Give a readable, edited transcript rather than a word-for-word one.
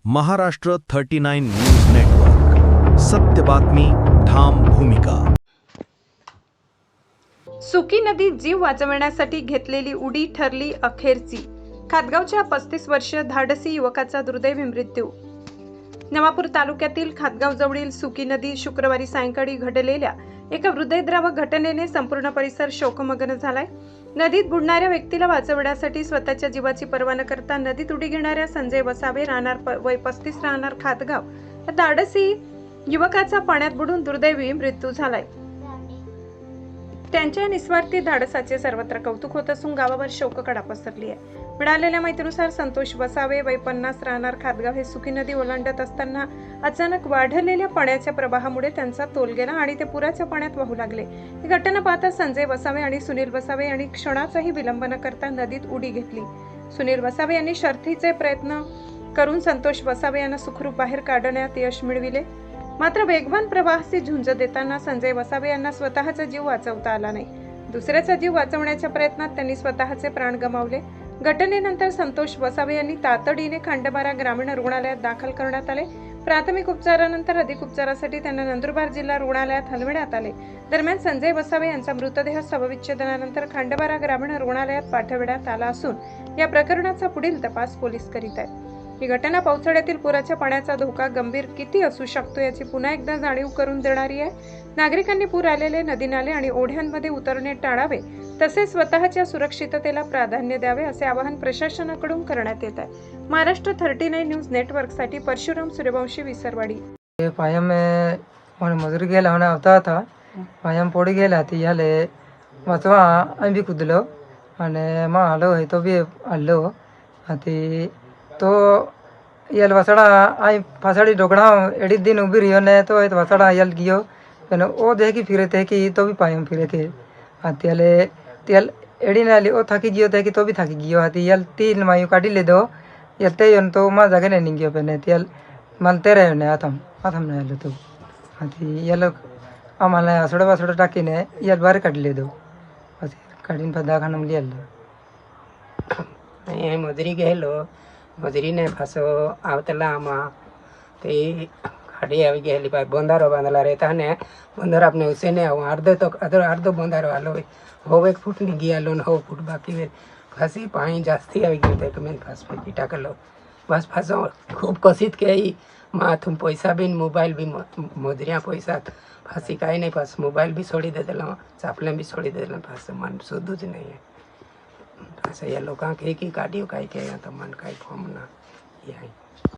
Maharashtra 39 news network, सत्य बातमी, ठाम भूमिका। सुकी नदीत जीव वाचवण्यासाठी घेतलेली उडी ठरली अखेरची। खातगावच्या 35 वर्षीय धाडसी युवकाचा दुर्दैवी मृत्यू। नवापूर तालुक्यातील खातगाव जवळील सुकी नदी शुक्रवारी सायंकाळी घडलेल्या एका हृदयद्रावक घटनेने संपूर्ण परिसर शोकमग्न झालाय। नदीत बुडणाऱ्या व्यक्तीला वाचवण्यासाठी स्वतःच्या जीवाची पर्वा न करता नदीत उडी घेणाऱ्या संजय वसावे राहणार वय 35 राहणार खातगाव या धाडसी युवकाचा पाण्यात बुडून दुर्दैवी मृत्यू झालाय। त्यांच्या निस्वार्थी धाडसाचे सर्वत्र कौतुक होत असून गावावर शोककळा पसरली आहे। मिळालेल्या माहितीनुसार संतोष वसावे वय 50 राहणार खातगाव हे सुकी नदी ओलांडत असताना अचानक वाढलेल्या पाण्याच्या प्रवाहामुळे त्यांचा तोल गेला आणि ते पुराच्या पाण्यात वाहू लागले। ही घटना पाहता संजय वसावे आणि सुनील वसावे यांनी क्षणाचाही विलंब न करता नदीत उडी घेतली। सुनील वसावे यांनी शर्थीचे प्रयत्न करून संतोष वसावे यांना सुखरूप बाहेर काढण्यात यश मिळविले। मात्र वेगवान प्रवाहाशी झुंज देताना संजय वसावे यांना स्वतःचा जीव वाचवता आला नाही। दुसऱ्याचा जीव वाचवण्याच्या प्रयत्नात त्यांनी स्वतःचे प्राण गमावले। घटनेनंतर संतोष वसावे यांनी तातडीने खंडबारा ग्रामीण रुग्णालयात दाखल करण्यात आले। प्राथमिक उपचारानंतर अधिक उपचारासाठी त्यांना नंदुरबार जिल्हा रुग्णालयात हलविण्यात आले। दरम्यान संजय वसावे यांचा मृतदेह शवविच्छेदनानंतर खंडबारा ग्रामीण रुग्णालयात पाठवण्यात आला असून या प्रकरणाचा पुढील तपास पोलीस करीत आहेत। ही घटना पावसाळ्यातील पुराच्या पाण्याचा धोका गंभीर किती असू शकतो याची पुन्हा एकदा जाणीव करून देणारी आहे। नागरिकांनी पूर आलेले नदी नाले आणि ओढ्यांमध्ये उतरणे टाळावे, तसेच स्वतःच्या सुरक्षिततेला प्राधान्य द्यावे असे आवाहन प्रशासनाकडून करण्यात येत आहे। महाराष्ट्र 39 न्यूज नेटवर्क साठी परशुराम सूर्यवंशी, विसरवाडी। पायम में मजूरी गेला होना होता था। पायम पोड़ी गेला थी याले वाचवा आम्ही भी कुदलो आणि मा आलो है तो भी आलो आती तो यल वसड़ा आई फसड़ी ढोकड़ा एडी दिन उभी रही ने तो वसड़ा यल गियो पण ओ देखी फिरे थे कि तो भी पायम फिरे थे आती याले तेल एडी नाली ओ थकी गियो थे कि तो भी थकी गियो आती यल तीन मायू काटी ले दो यते यन तो मा जगह ने गियो पने तेल मनते रहे ने आतम ने आलो तो आती यल आम्हाला असड़ टाकीने यल बाहेर काढले दो काढीन दवाखाना मध्ये आलो मजुरी गेलो मजुरीने फासो आवतला आमा ते गाडी आवी गेली पाय बंधारो बांधला रहता ने बंधार अपने उसे ने अर्धो बंधारो आलो हो 1 फुट नहीं गया लो 9 फुट बाकी में फांसी पानी जास्ती आवी गई थे मैं फांस पे पिटा कर लो बस फांसो खूब कसित के ही माथुम पैसा भी मोबाइल भी मजुरिया पैसा फांसी काई नहीं पास मोबाइल भी छोड़ी दे दिला चापले भी छोड़ी दे दिला फांस मन शुद्ध नहीं है असं या लोकांक एक गाडीव काय के तो मन काय फॉर्म ना ये